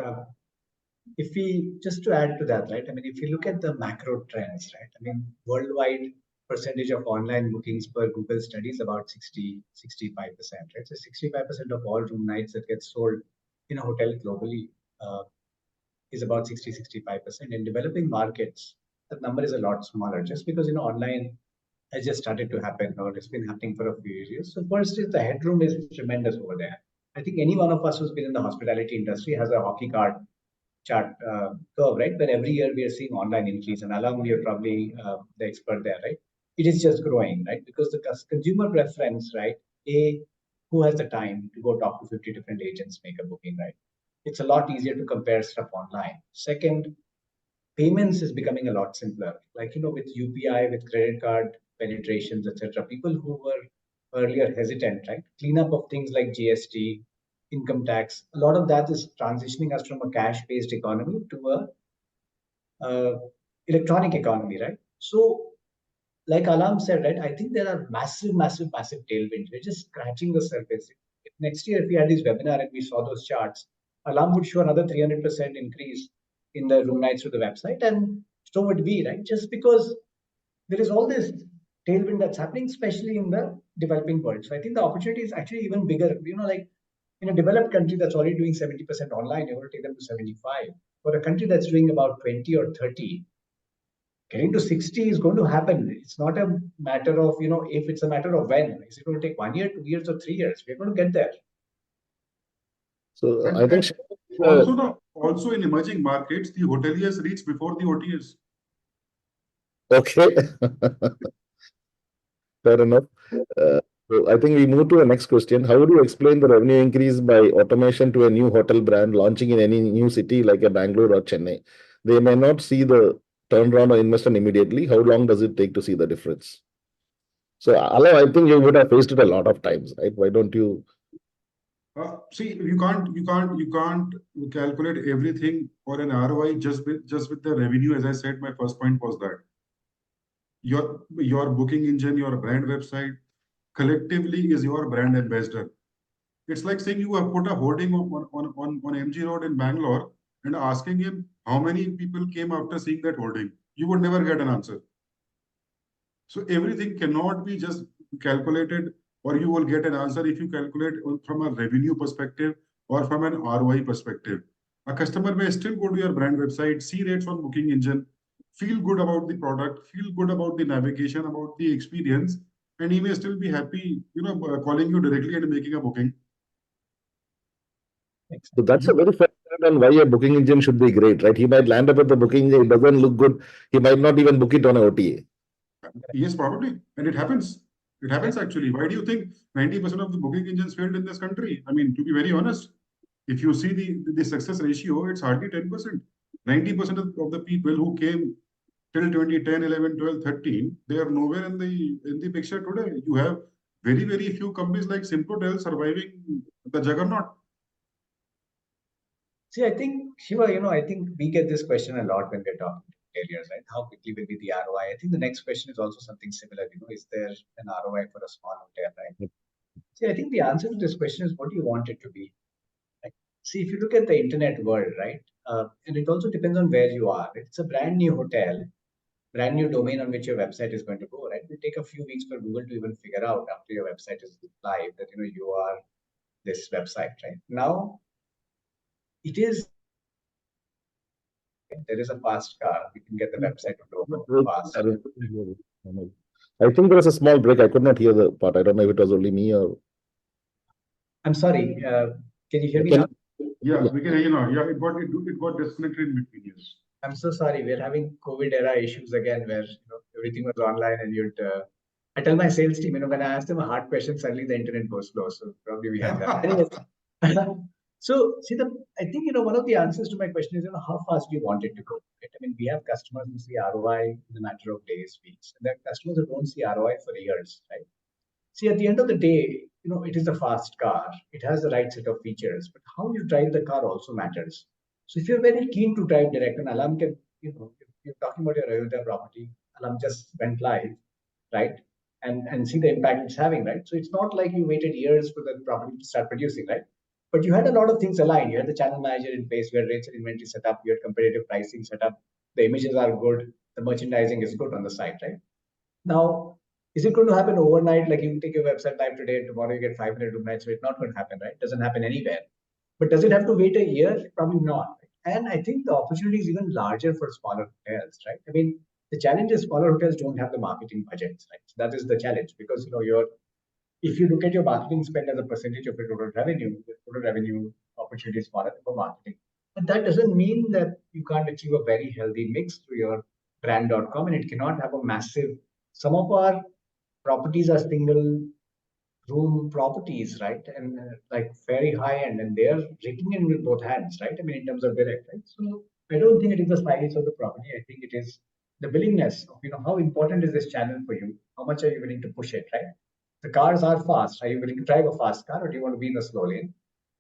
if we just to add to that, right? I mean, if you look at the macro trends, right? I mean, worldwide percentage of online bookings per Google study is about 65%, right? So 65% of all room nights that get sold in a hotel globally is about 65%. In developing markets, that number is a lot smaller just because, online has just started to happen or it's been happening for a few years. So first is the headroom is tremendous over there. I think any one of us who's been in the hospitality industry has a hockey chart curve, right? Where every year we are seeing online increase, and along you're probably the expert there, right? It is just growing, right? Because the consumer preference, right? Who has the time to go talk to 50 different agents, make a booking, right? It's a lot easier to compare stuff online. Second, payments is becoming a lot simpler. Like, with UPI, with credit card penetrations, etc. People who were earlier hesitant, right? Cleanup of things like GST, income tax. A lot of that is transitioning us from a cash-based economy to a electronic economy, right? So, like Alam said, right? I think there are massive tailwinds. We're just scratching the surface. Next year, if we had this webinar and we saw those charts, Alam would show another 300% increase in the room nights to the website, and so would we, right? Just because there is all this tailwind that's happening, especially in the developing world. So I think the opportunity is actually even bigger. Like in a developed country that's already doing 70% online, you're going to take them to 75. For a country that's doing about 20 or 30, getting to 60 is going to happen. It's not a matter of, if it's a matter of when. Is it going to take 1 year, 2 years, or 3 years? We're going to get there. So I think Also in emerging markets, the hoteliers reach before the OTAs. Okay. Fair enough. So I think we move to the next question. How would you explain the revenue increase by automation to a new hotel brand launching in any new city like a Bangalore or Chennai? They may not see the turnaround or investment immediately. How long does it take to see the difference? So, Alav, I think you would have faced it a lot of times, right? Why don't you? See, you can't calculate everything for an ROI just with the revenue. As I said, my first point was that your booking engine, your brand website, collectively is your brand ambassador. It's like saying you have put a hoarding on MG Road in Bangalore and asking him how many people came after seeing that hoarding. You would never get an answer. So everything cannot be just calculated, or you will get an answer if you calculate from a revenue perspective or from an ROI perspective. A customer may still go to your brand website, see rates on booking engine, feel good about the product, feel good about the navigation, about the experience, and he may still be happy, calling you directly and making a booking. So that's a very fair point on why a booking engine should be great, right? He might land up at the booking engine, it doesn't look good. He might not even book it on a OTA. Yes, probably. And it happens. It happens actually. Why do you think 90% of the booking engines failed in this country? I mean, to be very honest, if you see the success ratio, it's hardly 10%. 90% of the people who came till 2010, 11, 12, 13, they are nowhere in the picture today. You have very, very few companies like Simpotel surviving the juggernaut. See, I think, Shiva, I think we get this question a lot when we're talking to failures, right? How quickly will be the ROI? I think the next question is also something similar. Is there an ROI for a small hotel, right? See, I think the answer to this question is what do you want it to be? Like, see, if you look at the internet world, right? And it also depends on where you are. It's a brand new hotel, brand new domain on which your website is going to go, right? It will take a few weeks for Google to even figure out after your website is live that you are this website, right? Now it is there is a fast car. We can get the website to go fast. I think there was a small break. I could not hear the part. I don't know if it was only me or. I'm sorry. Can you hear me Can- now? Yeah, we can hear you now. Yeah, it got disconnected in between years. I'm so sorry. We're having COVID era issues again, where everything was online, and you'd. I tell my sales team, when I ask them a hard question, suddenly the internet goes slow. So probably we had that. Anyways, so see I think one of the answers to my question is how fast do you want it to go? Right? I mean, we have customers who see ROI in a matter of days, weeks, and there are customers who don't see ROI for years, right? See, at the end of the day, it is a fast car. It has the right set of features, but how you drive the car also matters. So if you're very keen to drive direct, and Alarm can, if you're talking about your Ayodhya property, Alarm just went live, right? And see the impact it's having, right? So it's not like you waited years for the property to start producing, right? But you had a lot of things aligned. You had the channel manager in place, you had rates and inventory set up, you had competitive pricing set up, the images are good, the merchandising is good on the site, right? Now, is it going to happen overnight? Like you take your website live today and tomorrow you get 500 room nights? So it's not going to happen, right? It doesn't happen anywhere. But does it have to wait a year? Probably not. And I think the opportunity is even larger for smaller hotels, right? I mean, the challenge is smaller hotels don't have the marketing budgets, right? So that is the challenge because if you look at your marketing spend as a percentage of your total revenue opportunity is smaller for marketing. But that doesn't mean that you can't achieve a very healthy mix through your brand.com, and it cannot have a massive. Some of our properties are single room properties, right? And like very high end, and they are raking in with both hands, right? I mean, in terms of direct, right? So I don't think it is the size of the property. I think it is the willingness of, how important is this channel for you? How much are you willing to push it, right? The cars are fast. Are you willing to drive a fast car or do you want to be in the slow lane?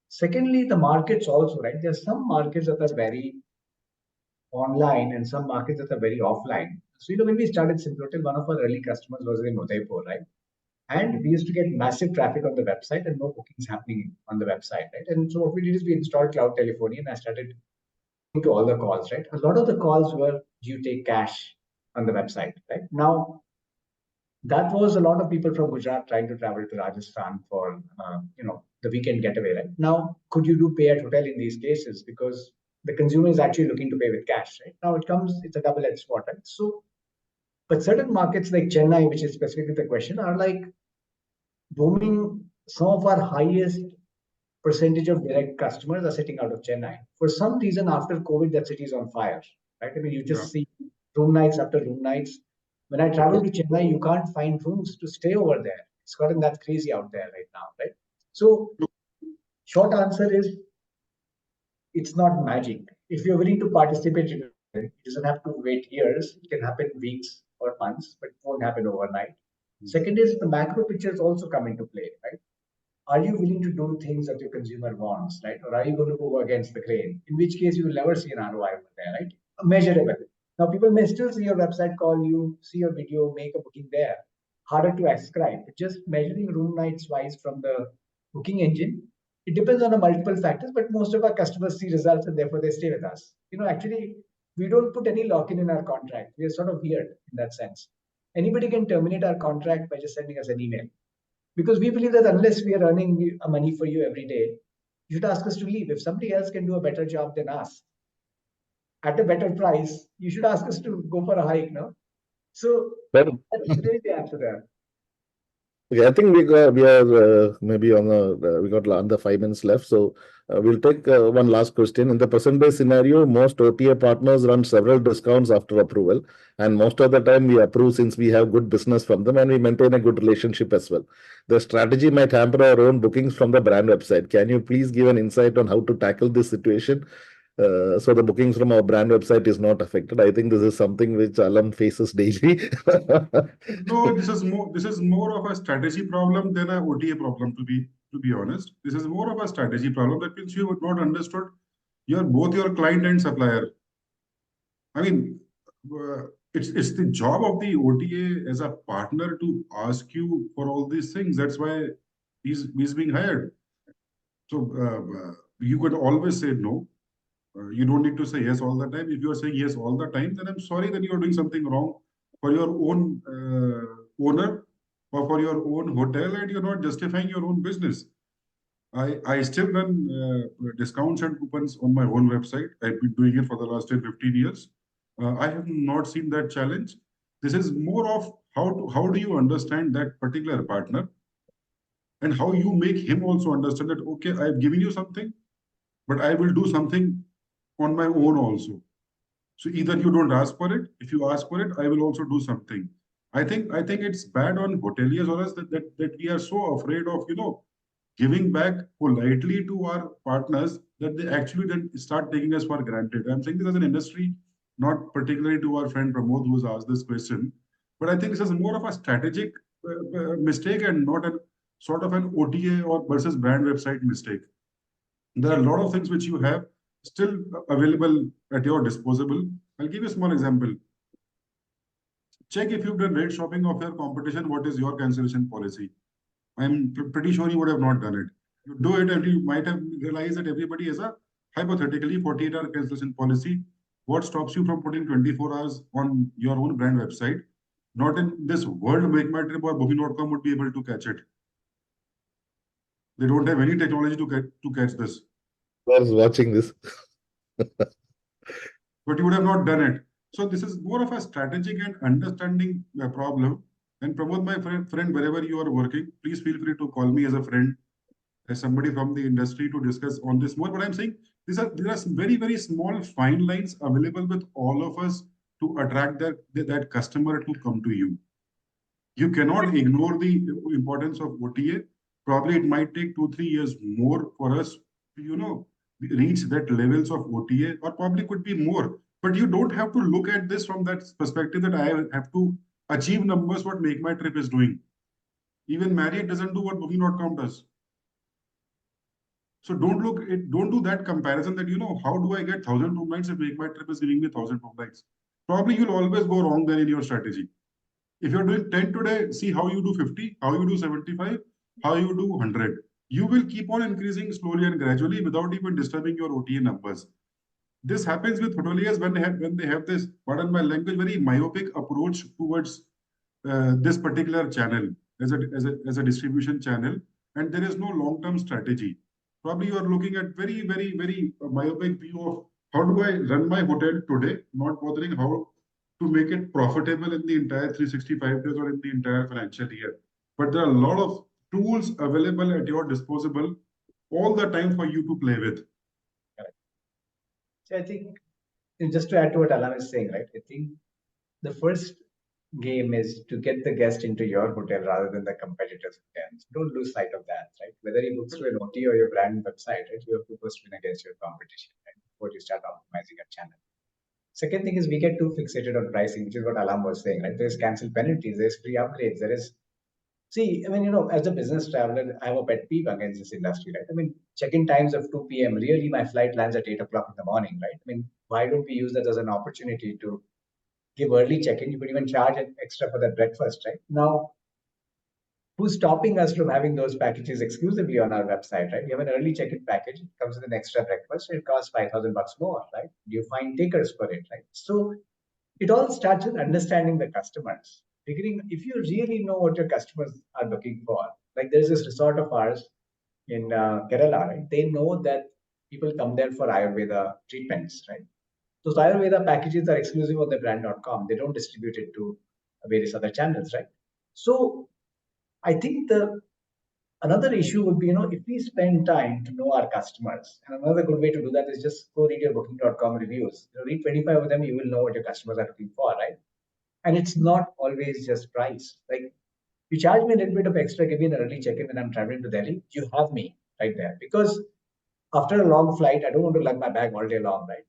Secondly, the markets also, right? There are some markets that are very online and some markets that are very offline. So, when we started Simplotel, one of our early customers was in Udaipur, right? And we used to get massive traffic on the website and no bookings happening on the website, right? And so what we did is we installed cloud telephony and I started to all the calls, right? A lot of the calls were, do you take cash on the website, right? Now, that was a lot of people from Gujarat trying to travel to Rajasthan for, the weekend getaway, right? Now, could you do pay at hotel in these cases? Because the consumer is actually looking to pay with cash, right? Now it's a double-edged sword, right? So, but certain markets like Chennai, which is specifically the question, are like booming. Some of our highest percentage of direct customers are sitting out of Chennai. For some reason, after COVID, that city is on fire, right? I mean, you just see room nights after room nights. When I travel to Chennai, you can't find rooms to stay over there. It's gotten that crazy out there right now, right? So, short answer is it's not magic. If you're willing to participate in it, it doesn't have to wait years. It can happen weeks or months, but it won't happen overnight. Second is the macro pictures also come into play, right? Are you willing to do things that your consumer wants, right? Or are you going to go against the grain? In which case, you will never see an ROI over there, right? Measurable. Now, people may still see your website, call you, see your video, make a booking there. Harder to ascribe. But just measuring room nights wise from the booking engine, it depends on a multiple factors, but most of our customers see results and therefore they stay with us. Actually, we don't put any lock-in in our contract. We are sort of weird in that sense. Anybody can terminate our contract by just sending us an email. Because we believe that unless we are earning money for you every day, you should ask us to leave. If somebody else can do a better job than us at a better price, you should ask us to go for a hike, no? So Well, that's really the answer there. okay, I think we are maybe on we got under 5 minutes left, so we'll take one last question. In the present day scenario, most OTA partners run several discounts after approval, and most of the time we approve since we have good business from them and we maintain a good relationship as well. The strategy might hamper our own bookings from the brand website. Can you please give an insight on how to tackle this situation? So the bookings from our brand website is not affected. I think this is something which Alam faces daily. No, this is more of a strategy problem than a OTA problem, to be honest. This is more of a strategy problem. That means you have not understood both your client and supplier. I mean, it's the job of the OTA as a partner to ask you for all these things. That's why he's being hired. So you could always say no. You don't need to say yes all the time. If you are saying yes all the time, then I'm sorry, then you are doing something wrong for your own owner or for your own hotel, and you're not justifying your own business. I still run discounts and coupons on my own website. I've been doing it for the last 10, 15 years. I have not seen that challenge. This is more of how do you understand that particular partner and how you make him also understand that, okay, I've given you something, but I will do something on my own also. So either you don't ask for it. If you ask for it, I will also do something. I think it's bad on hoteliers or us that we are so afraid of, giving back politely to our partners that they actually then start taking us for granted. I'm saying this as an industry, not particularly to our friend Pramod who has asked this question, but I think this is more of a strategic mistake and not a sort of an OTA or versus brand website mistake. There are a lot of things which you have still available at your disposal. I'll give you a small example. Check if you've done rate shopping of your competition. What is your cancellation policy? I'm pretty sure you would have not done it. You do it, and you might have realized that everybody has a hypothetically 48-hour cancellation policy. What stops you from putting 24 hours on your own brand website? Not in this world, Make My Trip or Booking.com would be able to catch it. They don't have any technology to catch this. Who is watching this? But you would have not done it. So this is more of a strategic and understanding problem. And Pramod, my friend, wherever you are working, please feel free to call me as a friend, as somebody from the industry to discuss on this more. But I'm saying there are some very, very small fine lines available with all of us to attract that customer to come to you. You cannot ignore the importance of OTA. Probably it might take 2-3 years more for us to, reach that levels of OTA, or probably could be more. But you don't have to look at this from that perspective that I have to achieve numbers what Make My Trip is doing. Even Marriott doesn't do what Booking.com does. So don't do that comparison that, how do I get 1,000 room nights if Make My Trip is giving me 1,000 room nights? Probably you'll always go wrong there in your strategy. If you're doing 10 today, see how you do 50, how you do 75, how you do 100. You will keep on increasing slowly and gradually without even disturbing your OTA numbers. This happens with hoteliers when they have this, pardon my language, very myopic approach towards this particular channel as a distribution channel, and there is no long-term strategy. Probably you are looking at very, very, very myopic view of how do I run my hotel today, not bothering how to make it profitable in the entire 365 days or in the entire financial year. But there are a lot of tools available at your disposal all the time for you to play with. So I think just to add to what Alam is saying, right? I think the first game is to get the guest into your hotel rather than the competitor's hotel. So don't lose sight of that, right? Whether he books through an OT or your brand website, right? You have to first win against your competition, right? Before you start optimizing your channel. Second thing is we get too fixated on pricing, which is what Alam was saying, right? There's cancel penalties, there's free upgrades, there is. See, I mean, as a business traveler, I have a pet peeve against this industry, right? I mean, check-in times of 2 p.m. Really, my flight lands at 8 o'clock in the morning, right? I mean, why don't we use that as an opportunity to give early check-in? You could even charge it extra for that breakfast, right? Now, who's stopping us from having those packages exclusively on our website, right? We have an early check-in package, it comes with an extra breakfast, it costs $5,000 more, right? You find takers for it, right? So it all starts with understanding the customers. Figuring if you really know what your customers are looking for, like there's this resort of ours in Kerala, right? They know that people come there for Ayurveda treatments, right? Those Ayurveda packages are exclusive on the brand.com. They don't distribute it to various other channels, right? So I think the another issue would be, if we spend time to know our customers, and another good way to do that is just go read your booking.com reviews. Read 25 of them, you will know what your customers are looking for, right? And it's not always just price. Like you charge me a little bit of extra, give me an early check-in when I'm traveling to Delhi, you have me right there. Because after a long flight, I don't want to lug my bag all day long, right?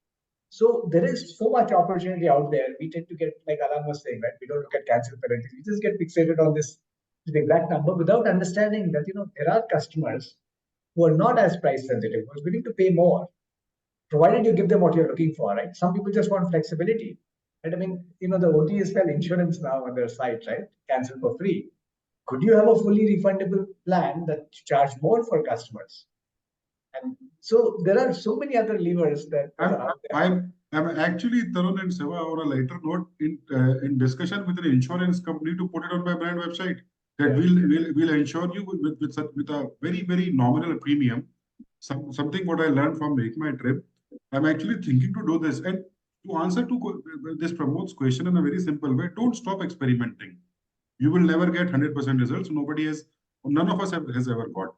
So there is so much opportunity out there. We tend to get, like Alan was saying, right? We don't look at cancel penalties. We just get fixated on this exact number without understanding that there are customers who are not as price sensitive, who are willing to pay more, provided you give them what you're looking for, right? Some people just want flexibility. And I mean, the OTAs sell insurance now on their site, right? Cancel for free. Could you have a fully refundable plan that charge more for customers? And so there are so many other levers that are out there. I'm actually, Tarun and Seva, on a lighter note, in discussion with an insurance company to put it on my brand website. That we'll insure you with a very, very nominal premium. Something what I learned from Make My Trip. I'm actually thinking to do this. And to answer to this Pramod's question in a very simple way, don't stop experimenting. You will never get 100% results. None of us has ever got.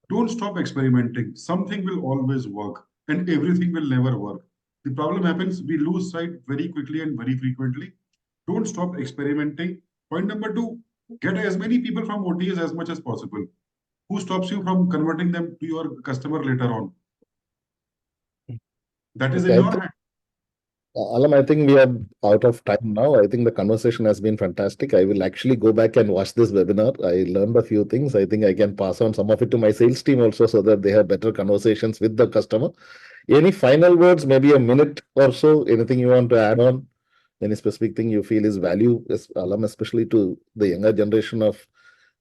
Don't stop experimenting. Something will always work and everything will never work. The problem happens, we lose sight very quickly and very frequently. Don't stop experimenting. Point number 2, get as many people from OTAs as much as possible. Who stops you from converting them to your customer later on? That is in your hand. Alam, I think we are out of time now. I think the conversation has been fantastic. I will actually go back and watch this webinar. I learned a few things. I think I can pass on some of it to my sales team also so that they have better conversations with the customer. Any final words, maybe a minute or so, anything you want to add on? Any specific thing you feel is value, Alam, especially to the younger generation of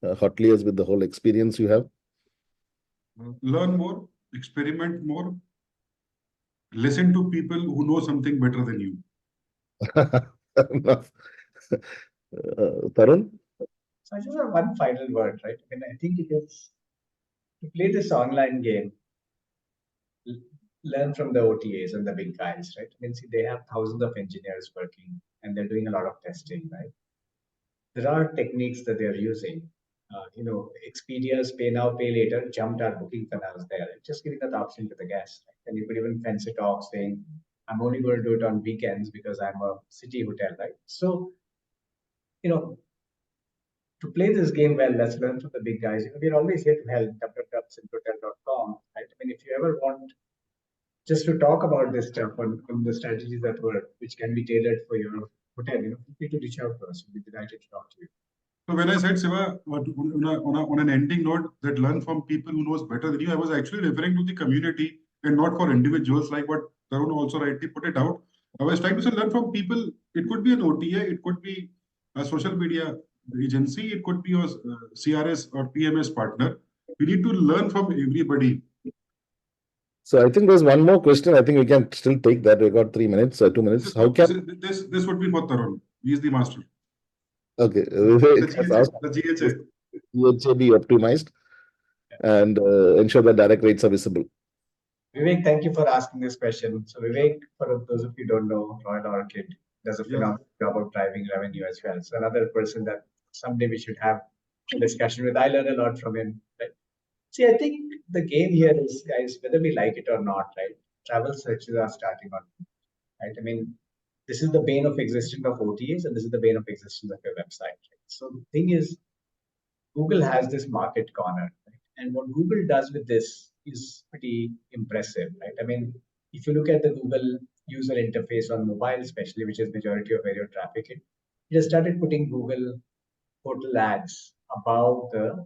hoteliers with the whole experience you have? Learn more, experiment more, listen to people who know something better than you. Tarun? So I just have one final word, right? And I think it is to play this online game, learn from the OTAs and the big guys, right? I mean, see, they have thousands of engineers working and they're doing a lot of testing, right? There are techniques that they're using. Expedia's pay now, pay later jumped our booking canals there, just giving that option to the guest. Right? And you could even fence it off saying, I'm only going to do it on weekends because I'm a city hotel, right? So, to play this game well, let's learn from the big guys. We're always here to help, www.simhotel.com, right? I mean, if you ever want just to talk about this stuff on the strategies that work, which can be tailored for your hotel, feel free to reach out to us. We'll be delighted to talk to you. So when I said, Siva, on an ending note, that learn from people who knows better than you, I was actually referring to the community and not for individuals, like what Tarun also rightly put it out. I was trying to say learn from people. It could be an OTA, it could be a social media agency, it could be a CRS or PMS partner. We need to learn from everybody. So I think there's one more question. I think we can still take that. We got 3 minutes, 2 minutes. This would be for Tarun. He is the master. Okay. The GHA be optimized and ensure that direct rates are visible. Vivek, thank you for asking this question. So Vivek, for those of you who don't know, Royal Orchid does a phenomenal job of driving revenue as well. So another person that someday we should have a discussion with. I learn a lot from him. Right? See, I think the game here is, guys, whether we like it or not, right? Travel searches are starting on, right? I mean, this is the bane of existence of OTAs, and this is the bane of existence of your website. Right? So the thing is, Google has this market corner, right? And what Google does with this is pretty impressive, right? I mean, if you look at the Google user interface on mobile, especially, which is majority of where your traffic is, it has started putting Google portal ads above the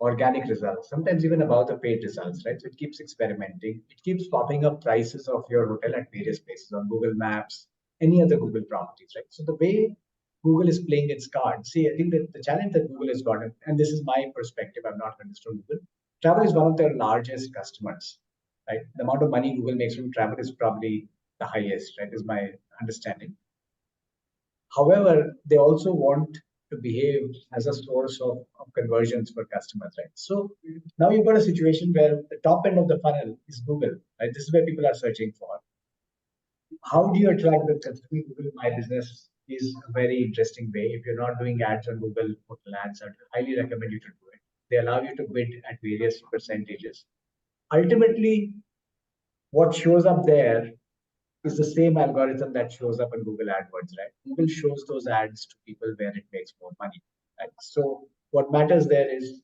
organic results, sometimes even above the paid results, right? So it keeps experimenting. It keeps popping up prices of your hotel at various places on Google Maps, any other Google properties, right? So the way Google is playing its card, see, I think that the challenge that Google has gotten, and this is my perspective, I'm not understood Google, travel is one of their largest customers, right? The amount of money Google makes from travel is probably the highest, right? Is my understanding. However, they also want to behave as a source of conversions for customers, right? So now you've got a situation where the top end of the funnel is Google, right? This is where people are searching for. How do you attract the customer? Google My Business is a very interesting way. If you're not doing ads on Google portal ads, I'd highly recommend you to do it. They allow you to bid at various percentages. Ultimately, what shows up there is the same algorithm that shows up in Google AdWords, right? Google shows those ads to people where it makes more money, right? So what matters there is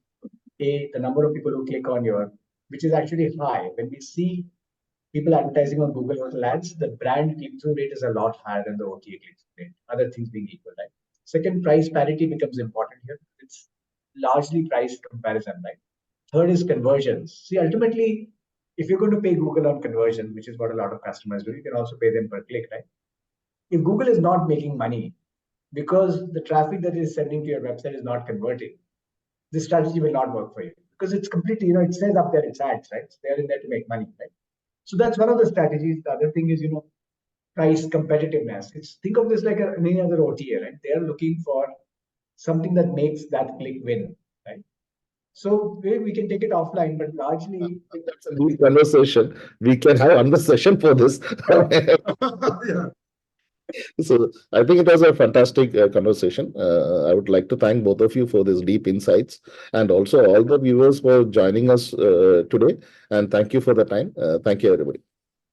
the number of people who click on your, which is actually high. When we see people advertising on Google Hotel Ads, the brand click-through rate is a lot higher than the OTA click-through rate. Other things being equal, right? Second, price parity becomes important here. It's largely price comparison, right? Third is conversions. See, ultimately, if you're going to pay Google on conversion, which is what a lot of customers do, you can also pay them per click, right? If Google is not making money because the traffic that is sending to your website is not converting, this strategy will not work for you because it's completely, it says up there it's ads, right? So they're in there to make money, right? So that's one of the strategies. The other thing is, price competitiveness. Think of this like any other OTA, right? They are looking for something that makes that click win, right? So we can take it offline, but largely That's a deep conversation. We can have another session for this. Yeah. So I think it was a fantastic conversation. I would like to thank both of you for these deep insights and also all the viewers for joining us today. And thank you for the time. Thank you, everybody.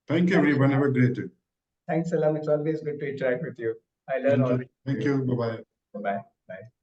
Thank you, everyone. Have a great day. thanks, Salam. It's always good to interact with you. I learn Thank all. you. Thank you. Bye-bye. Bye bye. Bye.